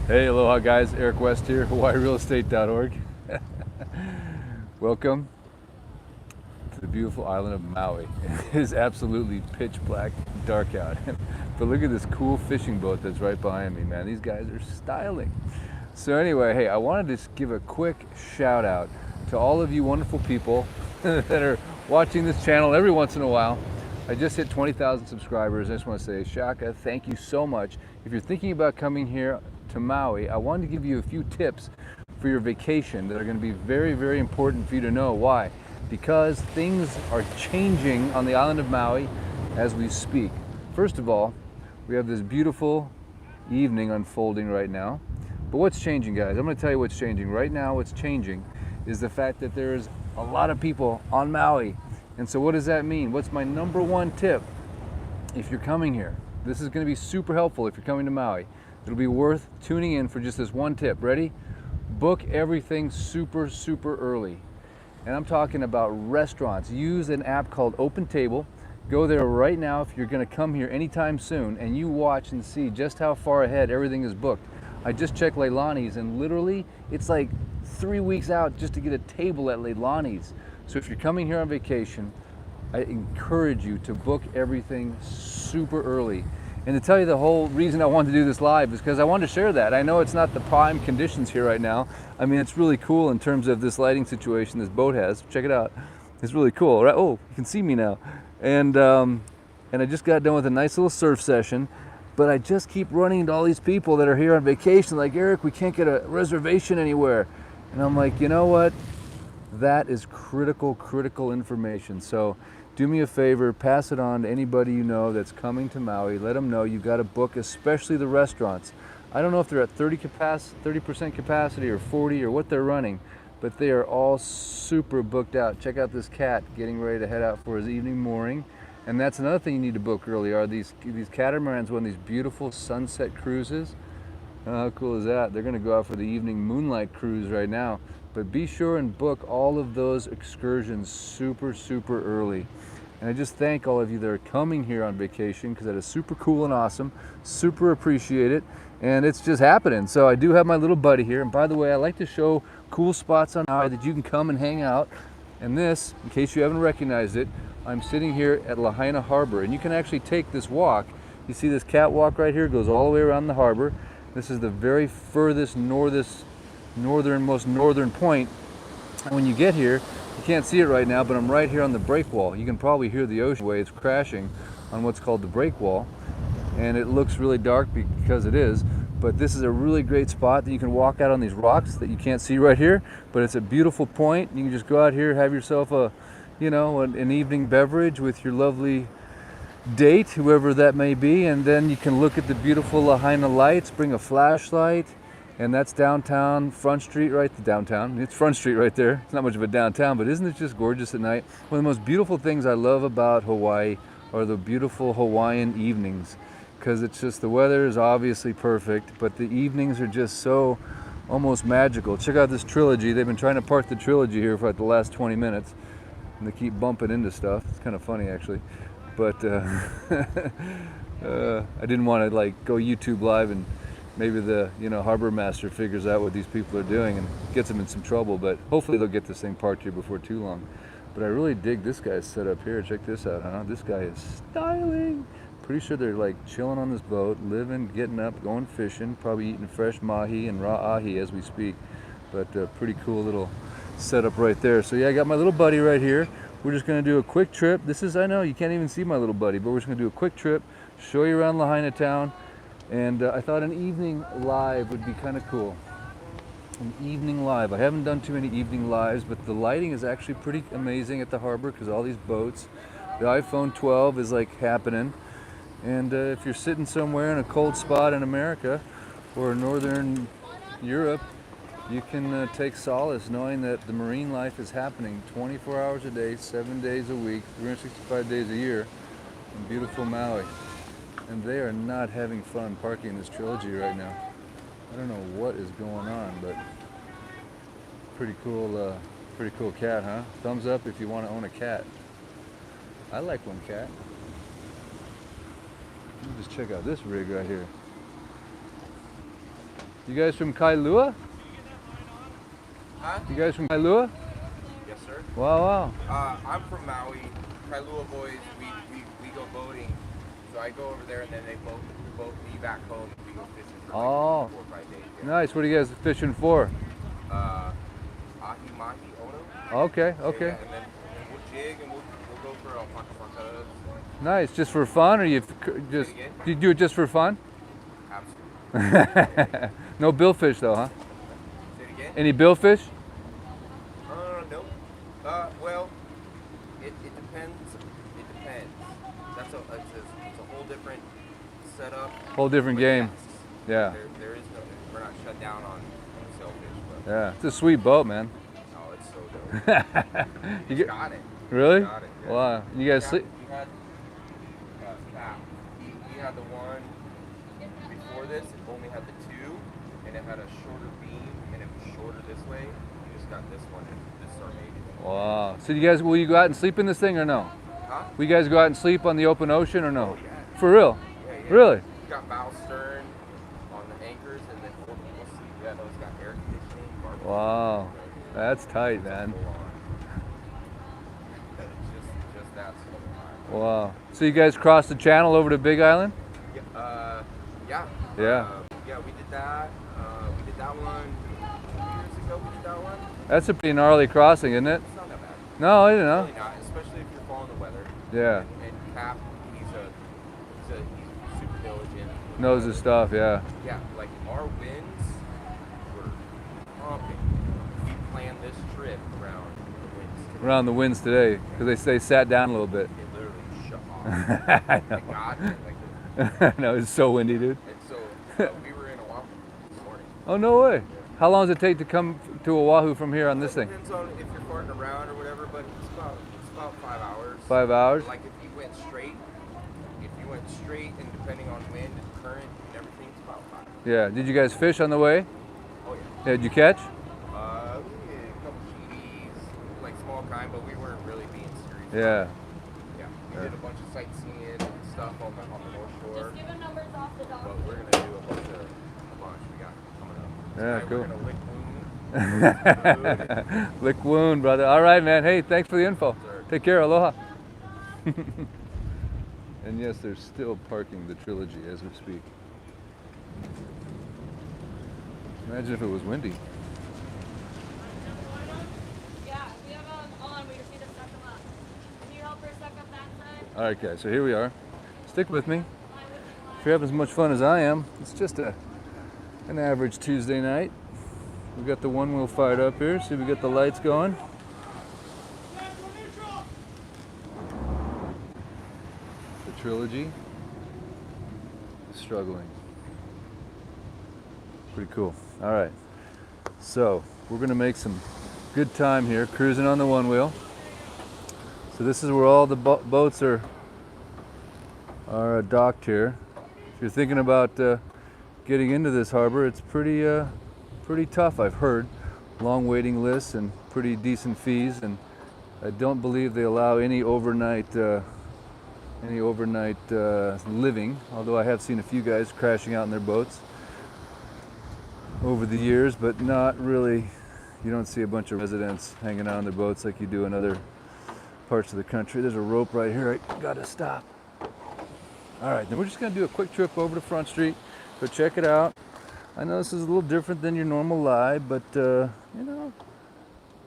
Hey, aloha guys, Eric West here, HawaiiRealEstate.org. Welcome to the beautiful island of Maui. It is absolutely pitch black, dark out. But look at this cool fishing boat that's right behind me, man. These guys are styling. So anyway, hey, I wanted to just give a quick shout out to all of you wonderful people that are watching this channel every once in a while. I just hit 20,000 subscribers. I just want to say, Shaka, thank you so much. If you're thinking about coming here to Maui, I wanted to give you a few tips for your vacation that are going to be very, very important for you to know. Why? Because things are changing on the island of Maui as we speak. First of all, we have this beautiful evening unfolding right now. But what's changing, guys? I'm going to tell you what's changing. Right now, what's changing is the fact that there's a lot of people on Maui. And so what does that mean? What's my number one tip? If you're coming here, this is going to be super helpful if you're coming to Maui. It'll be worth tuning in for just this one tip. Ready? Book everything super, super early. And I'm talking about restaurants. Use an app called Open Table. Go there right now if you're going to come here anytime soon, and you watch and see just how far ahead everything is booked. I just checked Leilani's, and literally it's like 3 weeks out just to get a table at Leilani's. So if you're coming here on vacation, I encourage you to book everything super early. And to tell you the whole reason I wanted to do this live is because I wanted to share that. I know it's not the prime conditions here right now. I mean, it's really cool in terms of this lighting situation this boat has. Check it out. It's really cool, right? Oh, you can see me now. And I just got done with a nice little surf session. But I just keep running into all these people that are here on vacation like, Eric, we can't get a reservation anywhere. And I'm like, you know what? That is critical information. So do me a favor, pass it on to anybody you know that's coming to Maui. Let them know you've got to book, especially the restaurants. I don't know if they're at 30% capacity or 40 or what they're running, but they are all super booked out. Check out this cat getting ready to head out for his evening mooring. And that's another thing you need to book early, are these catamarans on these beautiful sunset cruises. How cool is that? They're going to go out for the evening moonlight cruise right now. But be sure and book all of those excursions super, super early. And I just thank all of you that are coming here on vacation, because that is super cool and awesome. Super appreciate it. And it's just happening. So I do have my little buddy here. And by the way, I like to show cool spots on Maui that you can come and hang out. And this, in case you haven't recognized it, I'm sitting here at Lahaina Harbor. And you can actually take this walk. You see this catwalk right here? It goes all the way around the harbor. This is the very furthest northernmost northern point. And when you get here, you can't see it right now, but I'm right here on the break wall. You can probably hear the ocean waves crashing on what's called the break wall, and it looks really dark because it is, but this is a really great spot that you can walk out on these rocks that you can't see right here, but it's a beautiful point. You can just go out here, have yourself a, you know, an evening beverage with your lovely date, whoever that may be, and then you can look at the beautiful Lahaina lights, bring a flashlight. And that's downtown, Front Street, right? Downtown. It's Front Street right there. It's not much of a downtown, but isn't it just gorgeous at night? One of the most beautiful things I love about Hawaii are the beautiful Hawaiian evenings, because it's just, the weather is obviously perfect, but the evenings are just so almost magical. Check out this Trilogy. They've been trying to park the Trilogy here for like the last 20 minutes, and they keep bumping into stuff. It's kind of funny, actually. But I didn't want to like go YouTube live and maybe the harbor master figures out what these people are doing and gets them in some trouble, but hopefully they'll get this thing parked here before too long. But I really dig this guy's setup here. Check this out, huh? This guy is styling. Pretty sure they're like chilling on this boat, living, getting up, going fishing, probably eating fresh mahi and raw ahi as we speak. But pretty cool little setup right there. So yeah, I got my little buddy right here. We're just gonna do a quick trip. This is, I know you can't even see my little buddy, but we're just gonna do a quick trip, show you around Lahaina town. And I thought an evening live would be kind of cool. An evening live. I haven't done too many evening lives, but the lighting is actually pretty amazing at the harbor because all these boats. The iPhone 12 is like happening. And if you're sitting somewhere in a cold spot in America or Northern Europe, you can take solace knowing that the marine life is happening 24 hours a day, 7 days a week, 365 days a year in beautiful Maui. And they are not having fun parking this Trilogy right now. I don't know what is going on, but pretty cool cat, huh? Thumbs up if you want to own a cat. I like one cat. Let me just check out this rig right here. You guys from Kailua? Huh? You guys from Kailua? Yes, sir. Wow. I'm from Maui. Kailua boys, we go boating. So I go over there and then they boat me back home. We go fishing for like 4 or 5 days. Yeah. Nice. What are you guys fishing for? Ahi mahi ono. Okay. Yeah, and then we'll jig and we'll go for alpaca. Nice. Just for fun, or do you do it just for fun? Absolutely. No billfish though, huh? Say it again? Any billfish? No. Well, it depends. It depends. It's a whole different setup. Whole different game. Yes. Yeah. There is no. We're not shut down on sailfish. But Yeah, it's a sweet boat, man. oh, it's so dope. You got it. Really? Got it. Yeah. Wow. You guys sleep? He had the one before this. It only had the 2, and it had a shorter beam, and it was shorter this way. We just got this one, and this is our maiden. Wow. So will you go out and sleep in this thing or no? Huh? Will you guys go out and sleep on the open ocean or no? Oh, yeah. For real? Yeah. Really? We got bow stern on the anchors, and then we'll sleep. Yeah, no, it's got air conditioning. Barbecue. Wow. That's tight, man. Just that sort of time. Wow. So you guys crossed the channel over to Big Island? Yeah. Yeah. Yeah, we did that. We did that one 2 years ago. We did that one. That's a pretty gnarly crossing, isn't it? It's not that bad. No, I didn't know. Really not, especially if you're following the weather. Yeah. And Cap, he's super diligent. Knows his stuff, yeah. Yeah, like our winds were pumping. We planned this trip around the winds today. Around the winds today, because they sat down a little bit. It literally shut off. I know. Like God, like this. No, it's so windy, dude. And so we were in Oahu this morning. Oh, no way. How long does it take to come to Oahu from here on this thing? Depends on if you're farting around or whatever, but it's about 5 hours. 5 hours? Like if you went straight, and depending on wind and current and everything, it's about 5. Yeah. Did you guys fish on the way? Oh yeah. Yeah, did you catch? We did a couple GDs, like small kind, but we weren't really being serious. Yeah. Yeah. We did a bunch of sightseeing and stuff on the North Shore. Just give him numbers off the dog. But we're gonna do a bunch we got coming up. Yeah, Tonight cool. We're gonna lick wound. Lick wound, brother. All right, man. Hey, thanks for the info. Sir. Take care. Aloha. And yes, they're still parking the Trilogy as we speak. Imagine if it was windy. Yeah, we have them on. We just need to set them up. Can you help her set up that side? All right, guys. So here we are. Stick with me. If you're having as much fun as I am, it's just an average Tuesday night. We got the one wheel fired up here. See, we got the lights going. The Trilogy is struggling. Pretty cool. All right. So we're gonna make some good time here, cruising on the one wheel. So this is where all the boats are docked here. If you're thinking about getting into this harbor, it's pretty tough, I've heard. Long waiting lists and pretty decent fees, and I don't believe they allow any overnight living, although I have seen a few guys crashing out in their boats over the years, but not really. You don't see a bunch of residents hanging out on their boats like you do in other parts of the country. There's a rope right here. I gotta stop. All right, then we're just gonna do a quick trip over to Front Street. Go check it out. I know this is a little different than your normal live, but you know,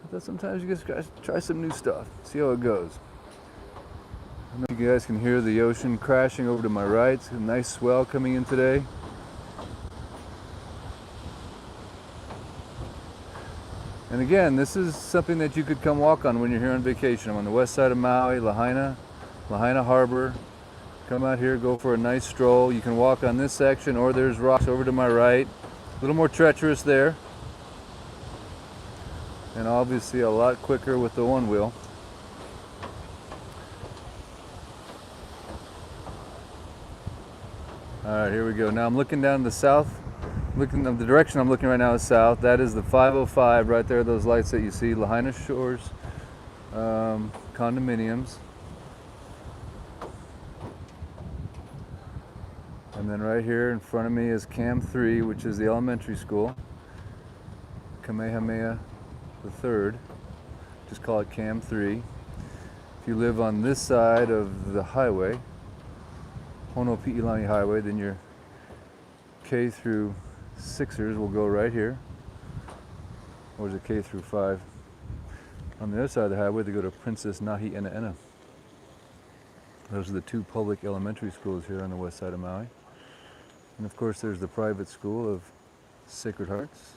I thought sometimes you guys gotta try some new stuff. See how it goes. I know you guys can hear the ocean crashing over to my right. It's a nice swell coming in today. And again, this is something that you could come walk on when you're here on vacation. I'm on the west side of Maui, Lahaina Harbor. Come out here, go for a nice stroll. You can walk on this section, or there's rocks over to my right. A little more treacherous there. And obviously a lot quicker with the one wheel. All right, here we go. Now I'm looking down the south. Looking the direction I'm looking right now is south. That is the 505 right there. Those lights that you see, Lahaina Shores condominiums. And then right here in front of me is Cam 3, which is the elementary school. Kamehameha the Third. Just call it Cam 3. If you live on this side of the highway, Honopi'ilani Highway, then your K through 6ers will go right here. Or is it K through 5? On the other side of the highway, they go to Princess Nahi'enaena. Those are the two public elementary schools here on the west side of Maui. And of course, there's the private school of Sacred Hearts.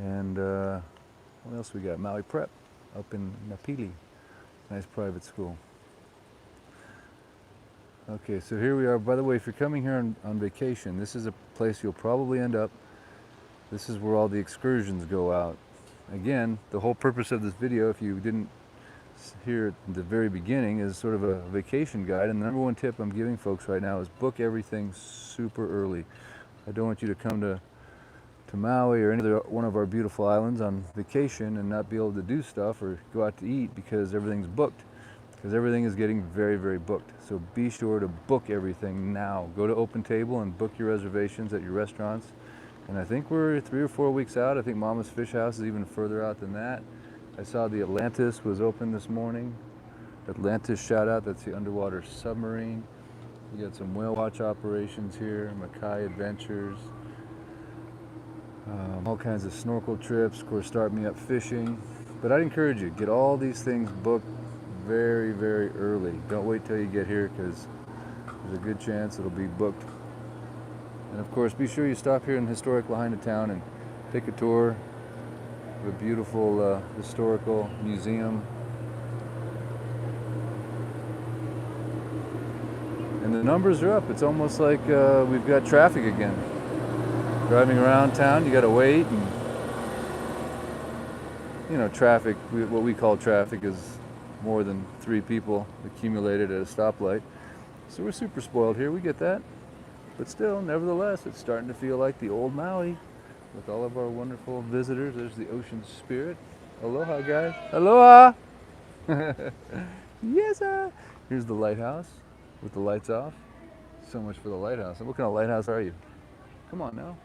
And what else we got? Maui Prep up in Napili. Nice private school. Okay, so here we are. By the way, if you're coming here on vacation, this is a place you'll probably end up. This is where all the excursions go out. Again, the whole purpose of this video, if you didn't hear at the very beginning, is sort of a vacation guide. And the number one tip I'm giving folks right now is book everything super early. I don't want you to come to Maui or any other one of our beautiful islands on vacation and not be able to do stuff or go out to eat because everything's booked. Because everything is getting very, very booked. So be sure to book everything now. Go to Open Table and book your reservations at your restaurants. And I think we're 3 or 4 weeks out. I think Mama's Fish House is even further out than that. I saw the Atlantis was open this morning. Atlantis shout out, that's the underwater submarine. We got some whale watch operations here, Makai Adventures. All kinds of snorkel trips, of course start me up fishing. But I'd encourage you, get all these things booked very, very early. Don't wait till you get here because there's a good chance it'll be booked. And of course, be sure you stop here in historic Lahaina town and take a tour of a beautiful historical museum. And the numbers are up. It's almost like we've got traffic again. Driving around town, you gotta wait, and you know, traffic, what we call traffic, is more than 3 people accumulated at a stoplight. So we're super spoiled here, we get that. But still, nevertheless, it's starting to feel like the old Maui with all of our wonderful visitors. There's the ocean spirit. Aloha, guys. Aloha! Yes, sir! Here's the lighthouse with the lights off. So much for the lighthouse. And what kind of lighthouse are you? Come on now.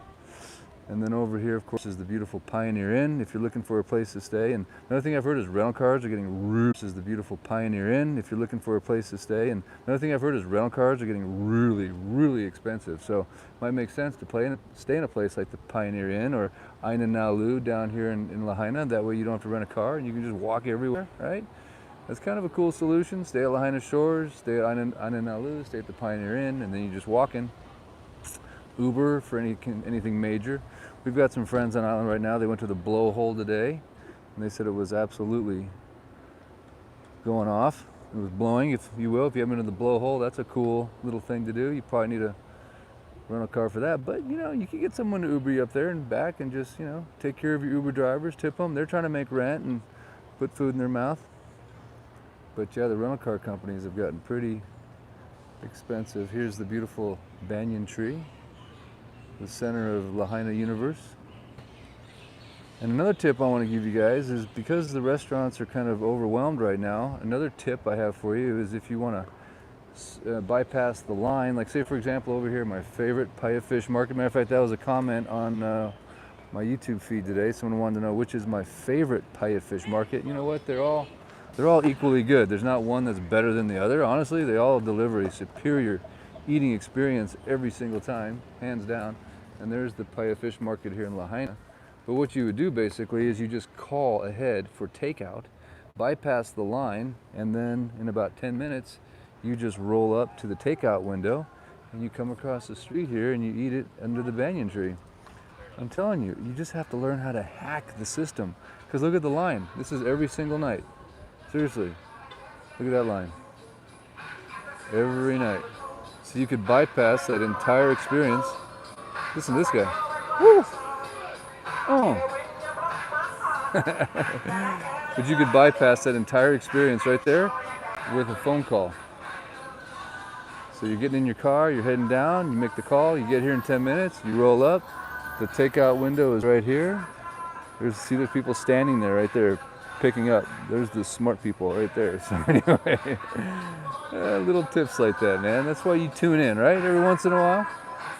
And then over here, of course, is the beautiful Pioneer Inn if you're looking for a place to stay. And another thing I've heard is rental cars are getting really, this is the beautiful Pioneer Inn if you're looking for a place to stay. And another thing I've heard is rental cars are getting really, really expensive. So it might make sense to stay in a place like the Pioneer Inn or Aina Naulu down here in Lahaina. That way you don't have to rent a car and you can just walk everywhere, right? That's kind of a cool solution. Stay at Lahaina Shores, stay at Aina Naulu, stay at the Pioneer Inn, and then you just walk in. Uber for anything major. We've got some friends on island right now. They went to the blowhole today, and they said it was absolutely going off. It was blowing, if you will. If you haven't been to the blowhole, that's a cool little thing to do. You probably need a rental car for that, but you know, you can get someone to Uber you up there and back, and just, you know, take care of your Uber drivers, tip them. They're trying to make rent and put food in their mouth. But yeah, the rental car companies have gotten pretty expensive. Here's the beautiful banyan tree, the center of Lahaina universe. And another tip I want to give you guys is, because the restaurants are kind of overwhelmed right now, another tip I have for you is if you want to bypass the line, like say for example over here, my favorite Paia Fish Market. Matter of fact, that was a comment on my YouTube feed today. Someone wanted to know which is my favorite Paia Fish Market. You know what? They're all equally good. There's not one that's better than the other. Honestly, they all deliver a superior eating experience every single time, hands down. And there's the Paia Fish Market here in Lahaina. But what you would do basically is you just call ahead for takeout, bypass the line, and then in about 10 minutes, you just roll up to the takeout window and you come across the street here and you eat it under the banyan tree. I'm telling you, you just have to learn how to hack the system. Because look at the line. This is every single night. Seriously, look at that line. Every night. So you could bypass that entire experience. Listen to this guy. Woo! Oh. But you could bypass that entire experience right there with a phone call. So you're getting in your car, you're heading down, you make the call, you get here in 10 minutes, you roll up, the takeout window is right here. See, there's people standing there right there picking up. There's the smart people right there. So anyway, little tips like that, man. That's why you tune in, right? Every once in a while.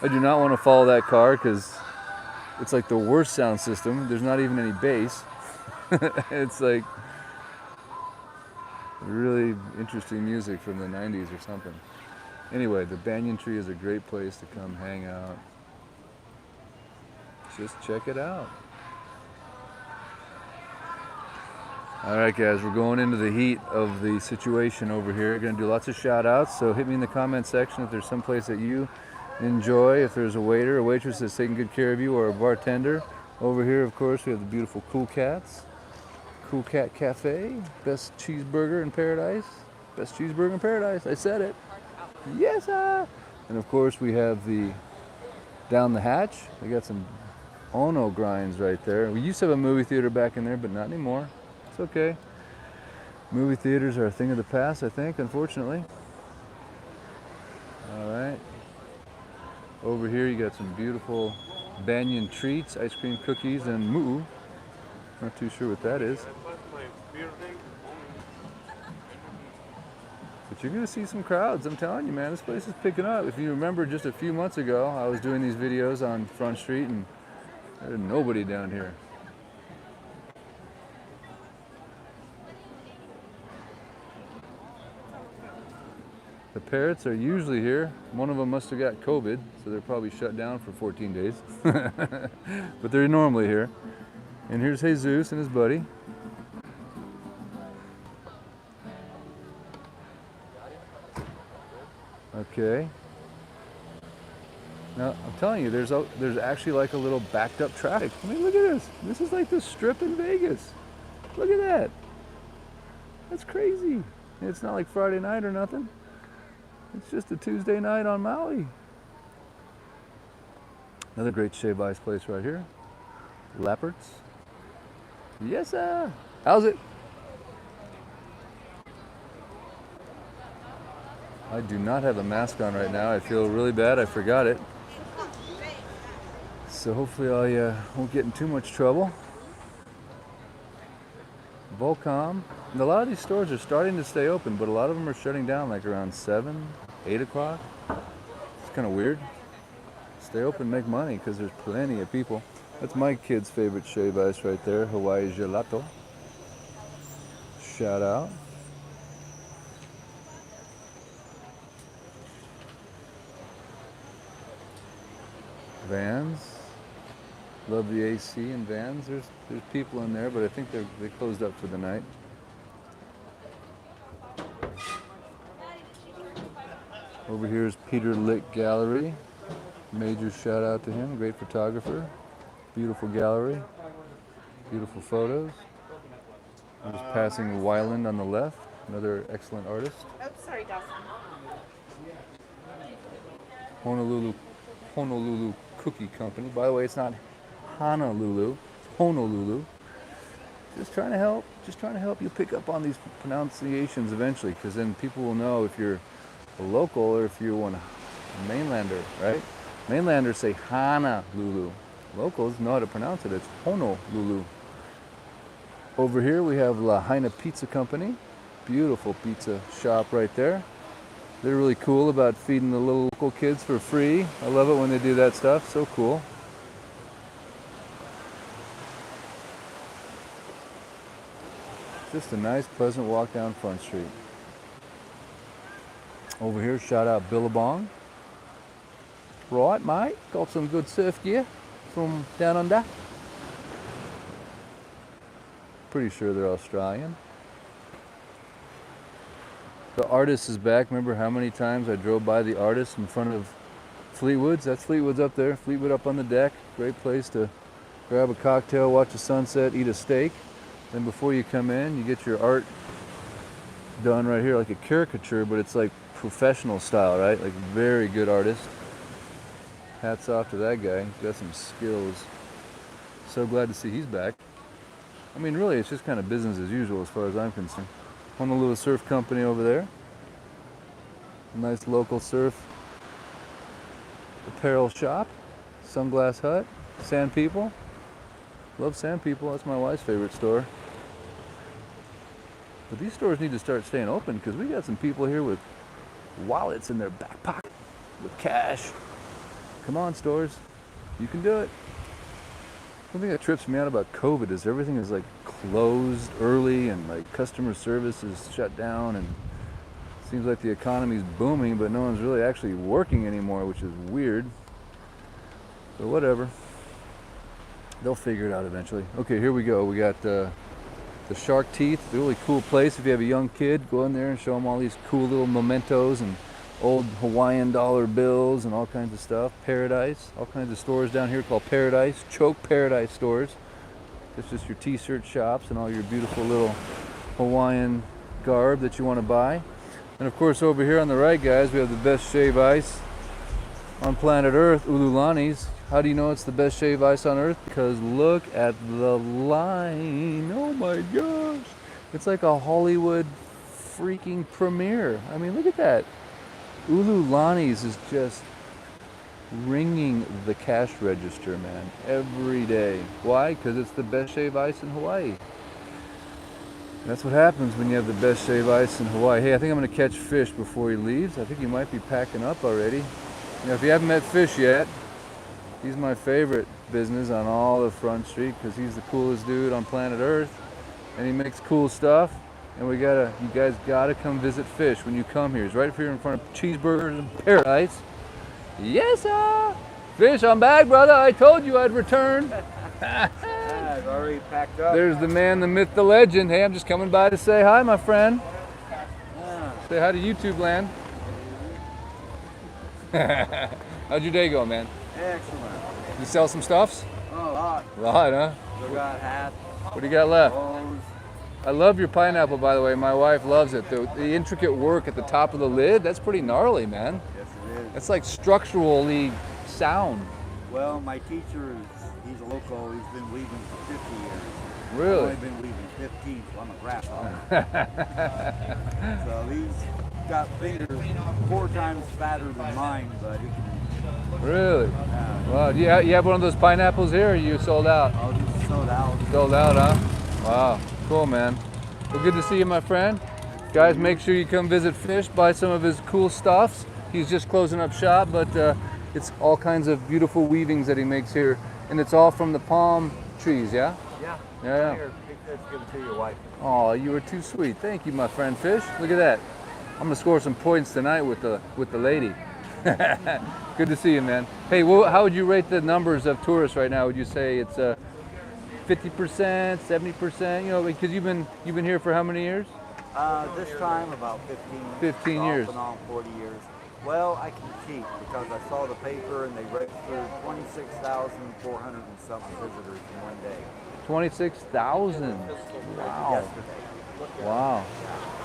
I do not want to follow that car because it's like the worst sound system. There's not even any bass. It's like really interesting music from the 90s or something. Anyway, the banyan tree is a great place to come hang out. Just check it out. All right, guys, we're going into the heat of the situation over here. We're going to do lots of shout outs, so hit me in the comment section if there's some place that you enjoy, if there's a waiter or waitress that's taking good care of you, or a bartender. Over here, of course, we have the beautiful Cool Cats. Cool Cat Cafe, best cheeseburger in paradise. Best cheeseburger in paradise, I said it. Yes, sir. And of course, we have the down the hatch. We got some Ono grinds right there. We used to have a movie theater back in there, but not anymore. It's okay. Movie theaters are a thing of the past, I think, unfortunately. All right. Over here, you got some beautiful banyan treats, ice cream cookies, and mu'u. Not too sure what that is. But you're going to see some crowds, I'm telling you, man. This place is picking up. If you remember, just a few months ago, I was doing these videos on Front Street, and there's nobody down here. The parrots are usually here. One of them must have got COVID, so they're probably shut down for 14 days. But they're normally here. And here's Jesus and his buddy. Okay. Now, I'm telling you, there's actually like a little backed up traffic. I mean, look at this. This is like the Strip in Vegas. Look at that. That's crazy. It's not like Friday night or nothing. It's just a Tuesday night on Maui. Another great shave ice place right here. Leopards. Yes, sir. How's it? I do not have a mask on right now. I feel really bad. I forgot it. So hopefully I won't get in too much trouble. Volcom. And a lot of these stores are starting to stay open, but a lot of them are shutting down like around 7, 8 o'clock. It's kind of weird. Stay open, make money, because there's plenty of people. That's my kid's favorite shave ice right there, Hawaii Gelato. Shout out. Vans. Love the AC in Vans. There's people in there, but I think they closed up for the night. Over here is Peter Lick Gallery. Major shout out to him. Great photographer. Beautiful gallery. Beautiful photos. I'm just passing Wyland on the left. Another excellent artist. Oh, sorry, Dawson. Honolulu Cookie Company. By the way, it's not Honolulu, it's Honolulu. Just trying to help you pick up on these pronunciations eventually, because then people will know if you're a local or if you're a mainlander, right? Mainlanders say Honolulu. Locals know how to pronounce it. It's Honolulu. Over here we have Lahaina Pizza Company. Beautiful pizza shop right there. They're really cool about feeding the local kids for free. I love it when they do that stuff. So cool. Just a nice, pleasant walk down Front Street. Over here, shout out Billabong. Right, mate. Got some good surf gear from down under. Pretty sure they're Australian. The Artilce is back. Remember how many times I drove by the Artilce in front of Fleetwood's? That's Fleetwood's up there. Fleetwood up on the deck. Great place to grab a cocktail, watch the sunset, eat a steak. Then before you come in, you get your art done right here, like a caricature, but it's like professional style, right? Like very good artist. Hats off to that guy. He's got some skills. So glad to see he's back. I mean, really, it's just kind of business as usual as far as I'm concerned. Honolulu Surf Company over there. Nice local surf apparel shop. Sunglass Hut. Sand People. Love Sand People. That's my wife's favorite store. But these stores need to start staying open because we got some people here with wallets in their back pocket with cash. Come on, stores. You can do it. One thing that trips me out about COVID is everything is like closed early and like customer service is shut down and it seems like the economy's booming, but no one's really actually working anymore, which is weird. But whatever. They'll figure it out eventually. Okay, here we go. We got the shark teeth. It's a really cool place. If you have a young kid, go in there and show them all these cool little mementos and old Hawaiian dollar bills and all kinds of stuff. Paradise, all kinds of stores down here called Paradise, Choke Paradise stores. It's just your t-shirt shops and all your beautiful little Hawaiian garb that you want to buy. And of course over here on the right, guys, we have the best shave ice on planet Earth, Ululani's. How do you know it's the best shave ice on earth? Because look at the line. Oh my gosh. It's like a Hollywood freaking premiere. I mean, look at that. Ululani's is just ringing the cash register, man, every day. Why? Because it's the best shave ice in Hawaii. That's what happens when you have the best shave ice in Hawaii. Hey, I think I'm going to catch Fish before he leaves. I think he might be packing up already. Now, if you haven't met Fish yet, he's my favorite business on all of Front Street because he's the coolest dude on planet Earth and he makes cool stuff. And you guys gotta come visit Fish when you come here. He's right here in front of Cheeseburgers in Paradise. Yes, sir. Fish, I'm back, brother. I told you I'd return. I've already packed up. There's the man, the myth, the legend. Hey, I'm just coming by to say hi, my friend. Yeah. Say hi to YouTube land. How'd your day go, man? Excellent. You sell some stuffs? Oh, a lot. A lot, huh? We got hats, What do you got left? clothes. I love your pineapple, by the way. My wife loves it. The intricate work at the top of the lid, that's pretty gnarly, man. Yes, it is. That's like structurally sound. Well, my teacher, he's a local. He's been weaving for 50 years. Really? I've only been weaving 15, so I'm a grasshopper. So he's got fingers 4 times fatter than mine, but he can. Really? Wow. Do you have one of those pineapples here, or you sold out? I'll just sold out. Sold out, huh? Wow. Cool, man. Well, good to see you, my friend. Guys, make sure you come visit Fish, buy some of his cool stuffs. He's just closing up shop, but it's all kinds of beautiful weavings that he makes here, and it's all from the palm trees, yeah? Yeah. Yeah. Here, take this, give it to your wife. Oh, you were too sweet. Thank you, my friend Fish. Look at that. I'm gonna score some points tonight with the lady. Good to see you, man. Hey, how would you rate the numbers of tourists right now? Would you say it's 50%, 70%? You know, because you've been here for how many years? This time about 15. 15 years. Off and on 40 years. Well, I can cheat because I saw the paper and they registered 26,400 and something visitors in one day. 26,000. Wow. Yesterday. Wow.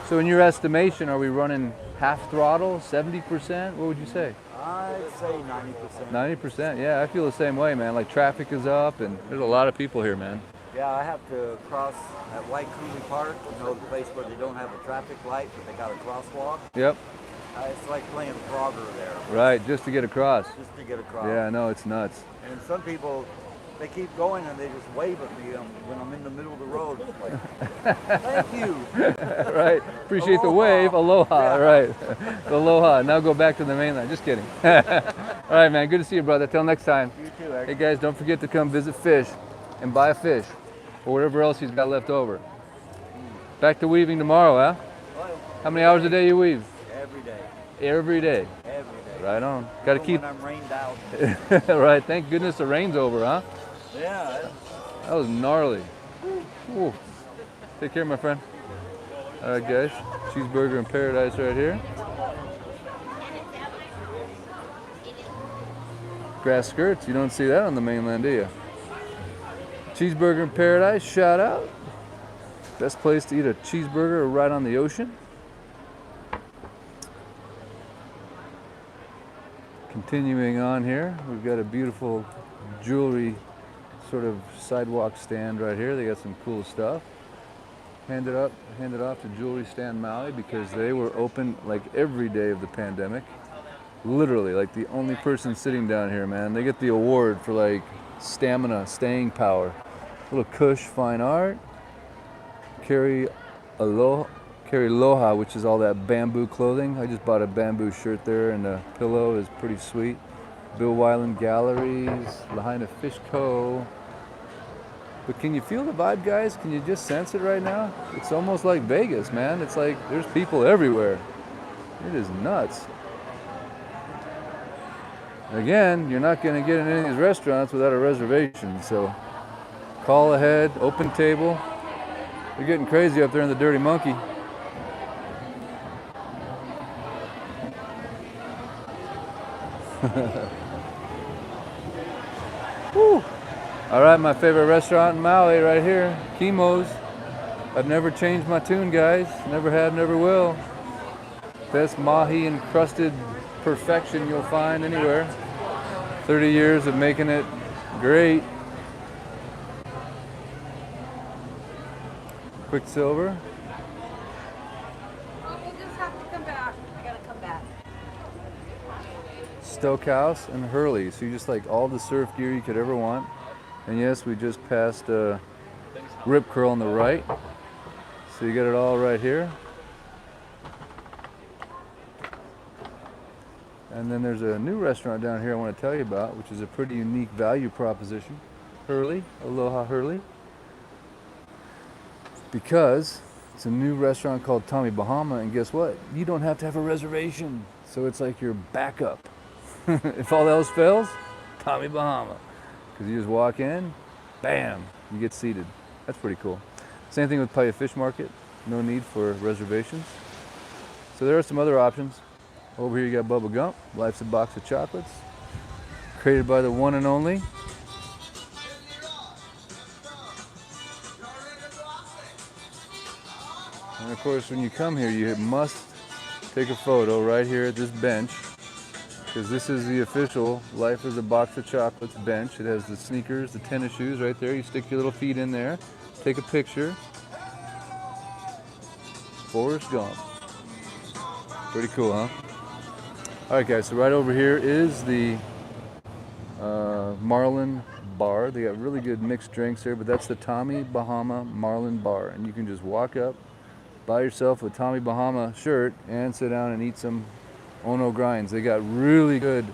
So in your estimation, are we running half throttle, 70%? What would you say? I'd say 90%. 90%. Yeah, I feel the same way, man. Like traffic is up and there's a lot of people here, man. Yeah, I have to cross at Waikuli Park, you know, the place where they don't have a traffic light, but they got a crosswalk. Yep. It's like playing Frogger there. Right, just to get across. Just to get across. Yeah, I know, it's nuts. And some people, they keep going and they just wave at me when I'm in the middle of the road. It's like, thank you. Right. Appreciate the Aloha. wave. Aloha. Yeah. Right. Aloha. Now go back to the mainland. Just kidding. All right, man. Good to see you, brother. Till next time. You too, Eric. Hey, guys, don't forget to come visit Fish and buy a fish or whatever else he's got left over. Back to weaving tomorrow, huh? Well, How many hours a day you weave? every day. Every day. Every day. Right on. Got to Even keep. when I'm rained out. Right. Thank goodness the rain's over, huh? Yeah. That was gnarly. Ooh. Take care, my friend. All right, guys. Cheeseburger in Paradise right here. Grass skirts. You don't see that on the mainland, do you? Cheeseburger in Paradise. Shout out. Best place to eat a cheeseburger right on the ocean. Continuing on here, we've got a beautiful jewelry sort of sidewalk stand right here. They got some cool stuff. Handed off to Jewelry Stand Maui because they were open like every day of the pandemic. Literally, like the only person sitting down here, man. They get the award for like stamina, staying power. Little Kush Fine Art. Carry Aloha, carry Aloha, which is all that bamboo clothing. I just bought a bamboo shirt there, and the pillow is pretty sweet. Bill Wyland Galleries, Lahaina Fish Co. But can you feel the vibe, guys? Can you just sense it right now? It's almost like Vegas, man. It's like there's people everywhere. It is nuts. Again, you're not going to get in any of these restaurants without a reservation, so call ahead, open table. They're getting crazy up there in the Dirty Monkey. Woo. All right, my favorite restaurant in Maui right here, Kimo's. I've never changed my tune, guys. Never have, never will. Best mahi encrusted perfection you'll find anywhere. 30 years of making it great. Quicksilver. Oh, we'll just have to come back. I gotta come back. Stokehouse and Hurley. So you just like all the surf gear you could ever want. And yes, we just passed Rip Curl on the right. So you get it all right here. And then there's a new restaurant down here I want to tell you about, which is a pretty unique value proposition. Hurley, Aloha Hurley. Because it's a new restaurant called Tommy Bahama, and guess what? You don't have to have a reservation. So it's like your backup. If all else fails, Tommy Bahama. Because you just walk in, bam, you get seated. That's pretty cool. Same thing with Playa Fish Market. No need for reservations. So there are some other options. Over here you got Bubba Gump, Life's a Box of Chocolates. Created by the one and only. And of course, when you come here, you must take a photo right here at this bench, because this is the official Life is a Box of Chocolates bench. It has the sneakers, the tennis shoes right there. You stick your little feet in there, take a picture. Forrest Gump. Pretty cool, huh? All right, guys, so right over here is the Marlin Bar. They got really good mixed drinks here, but that's the Tommy Bahama Marlin Bar. And you can just walk up, buy yourself a Tommy Bahama shirt, and sit down and eat some Ono grinds. They got really good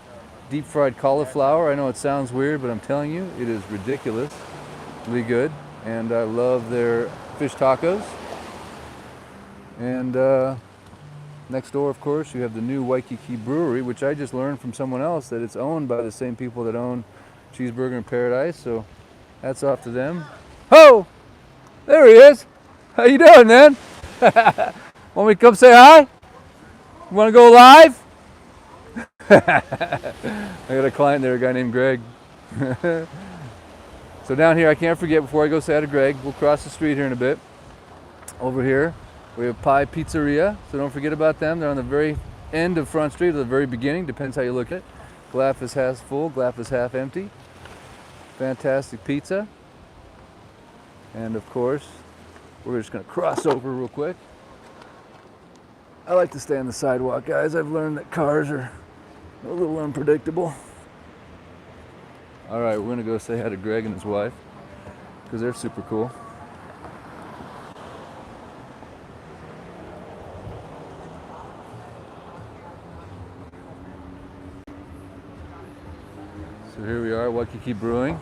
deep fried cauliflower. I know it sounds weird, but I'm telling you, it is ridiculously good. And I love their fish tacos. And next door, of course, you have the new Weeky Brewery, which I just learned from someone else that it's owned by the same people that own Cheeseburger in Paradise. So hats off to them. Oh, there he is. How you doing, man? Want me to come say hi? You want to go live? I got a client there, a guy named Greg. So down here, I can't forget, before I go say hi to Greg, we'll cross the street here in a bit. Over here, we have Pie Pizzeria, so don't forget about them. They're on the very end of Front Street, or the very beginning, depends how you look at it. Glass is half full, glass is half empty. Fantastic pizza. And of course, we're just gonna cross over real quick. I like to stay on the sidewalk, guys. I've learned that cars are a little unpredictable. All right, we're gonna go say hi to Greg and his wife, because they're super cool. So here we are, Weeky Brewing.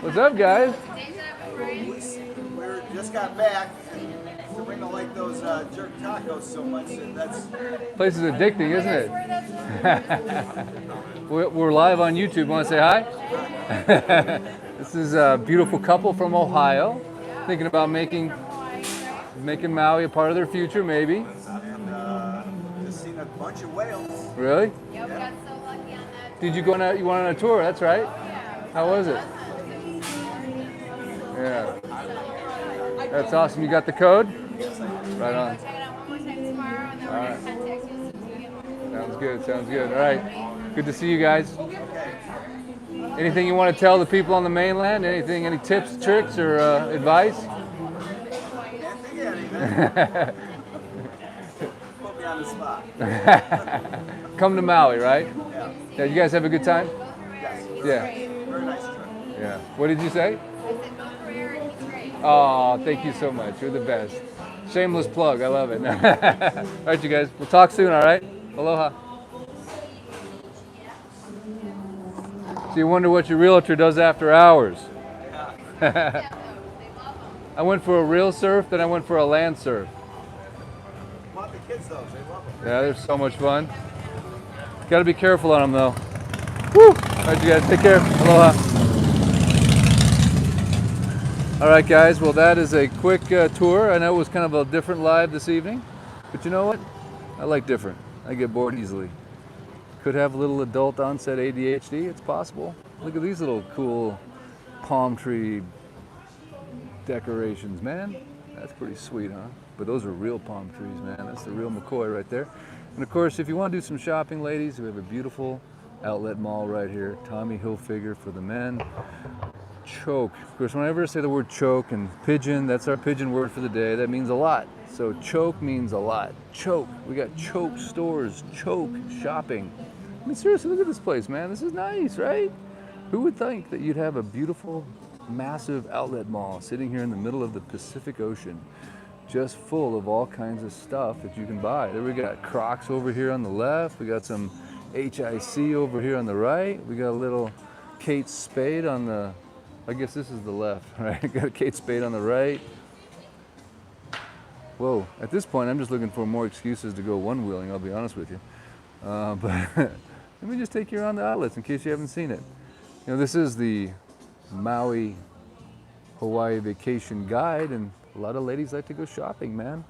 What's up, guys? We just got back, and Serena liked those jerk tacos so much. And that's Place is addicting, isn't it? We're live on YouTube. Want to say hi? This is a beautiful couple from Ohio, thinking about making Maui a part of their future, maybe. and just seen a bunch of whales. Really? Yeah, we got so lucky on that. Did you go on you went on a tour? That's right. How was it? Yeah. That's awesome. You got the code? Right on. Check it out one more time tomorrow, and then we're gonna contact you as soon as we get more. Sounds good. Sounds good. All right. Good to see you guys. Okay. Anything you want to tell the people on the mainland? Anything, any tips, tricks, or advice? Can't think of anything. Put me on the spot. Come to Maui, right? Yeah. Yeah, you guys have a good time? Yes. Yeah. Very nice trip. Yeah. What did you say? Oh, thank you so much. You're the best. Shameless plug. I love it. All right, you guys. We'll talk soon, all right? Aloha. So you wonder what your realtor does after hours. I went for a real surf, then I went for a land surf. Want the kids though? They love them. Yeah, they're so much fun. Got to be careful on them though. Woo! All right, you guys. Take care. Aloha. All right, guys. Well, that is a quick tour. I know it was kind of a different live this evening, but you know what? I like different. I get bored easily. Could have a little adult onset ADHD. It's possible. Look at these little cool palm tree decorations, man. That's pretty sweet, huh? But those are real palm trees, man. That's the real McCoy right there. And of course, if you want to do some shopping, ladies, we have a beautiful outlet mall right here. Tommy Hilfiger for the men. Choke. Of course, whenever I say the word choke and pigeon, that's our pigeon word for the day. That means a lot. So choke means a lot. Choke. We got choke stores, choke shopping. I mean, seriously, look at this place, man. This is nice, right? Who would think that you'd have a beautiful, massive outlet mall sitting here in the middle of the Pacific Ocean, just full of all kinds of stuff that you can buy. There we got Crocs over here on the left. We got some HIC over here on the right. We got a little Kate Spade on the, I guess this is the left, right? Got a Kate Spade on the right. Whoa, at this point, I'm just looking for more excuses to go one-wheeling, I'll be honest with you. But let me just take you around the outlets in case you haven't seen it. You know, this is the Maui, Hawaii vacation guide, and a lot of ladies like to go shopping, man.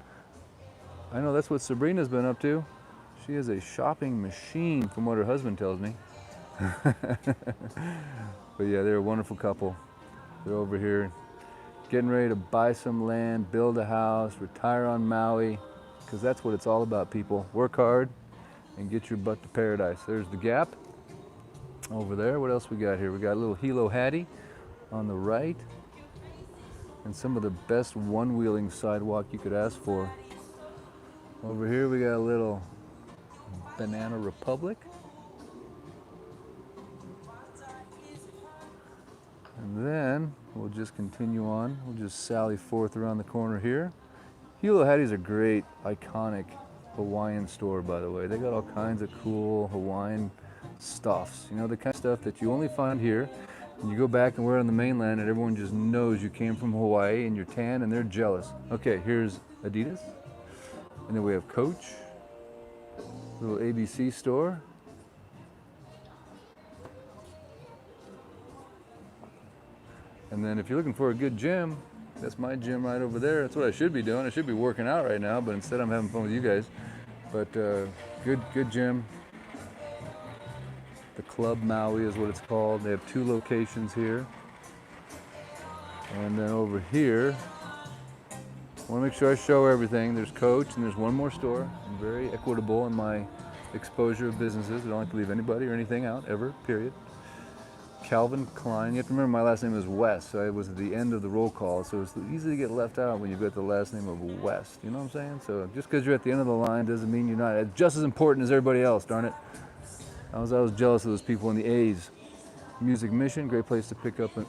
I know that's what Sabrina's been up to. She is a shopping machine, from what her husband tells me. But yeah, they're a wonderful couple. They're over here getting ready to buy some land, build a house, retire on Maui, because that's what it's all about, people. Work hard and get your butt to paradise. There's the Gap over there. What else we got here? We got a little Hilo Hattie on the right, and some of the best one-wheeling sidewalk you could ask for. Over here we got a little Banana Republic. And then we'll just continue on. We'll just sally forth around the corner here. Hilo Hattie's a great, iconic Hawaiian store, by the way. They got all kinds of cool Hawaiian stuffs. You know, the kind of stuff that you only find here. And you go back and wear it on the mainland and everyone just knows you came from Hawaii and you're tan and they're jealous. Okay, here's Adidas. And then we have Coach. Little ABC store. And then if you're looking for a good gym, that's my gym right over there. That's what I should be doing. I should be working out right now, but instead I'm having fun with you guys. But good gym. The Club Maui is what it's called. They have 2 locations here. And then over here, I want to make sure I show everything. There's Coach and there's one more store. I'm very equitable in my exposure of businesses. I don't like to leave anybody or anything out, ever, period. Calvin Klein. You have to remember my last name is West, so I was at the end of the roll call, so it's easy to get left out when you've got the last name of West. You know what I'm saying? So just because you're at the end of the line doesn't mean you're not just as important as everybody else, darn it. I was jealous of those people in the A's. Music Mission, great place to pick up an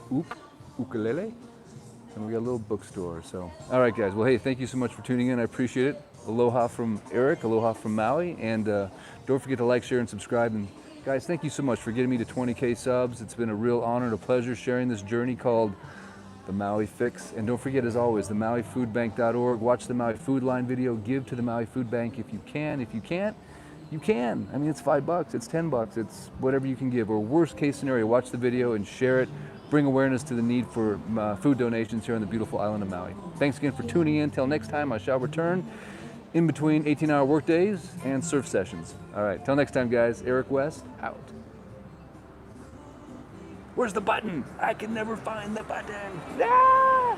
ukulele. And we got a little bookstore, so. All right, guys. Well, hey, thank you so much for tuning in. I appreciate it. Aloha from Eric, aloha from Maui, and don't forget to like, share, and subscribe. And guys, thank you so much for getting me to 20K subs. It's been a real honor and a pleasure sharing this journey called the Maui Fix. And don't forget, as always, the MauiFoodBank.org. Watch the Maui Food Line video. Give to the Maui Food Bank if you can. If you can't, you can. I mean, it's $5, it's $10, it's whatever you can give. Or worst case scenario, watch the video and share it. Bring awareness to the need for food donations here on the beautiful island of Maui. Thanks again for tuning in. Till next time, I shall return in between 18-hour workdays and surf sessions. All right, till next time, guys. Eric West, out. Where's the button? I can never find the button. Ah!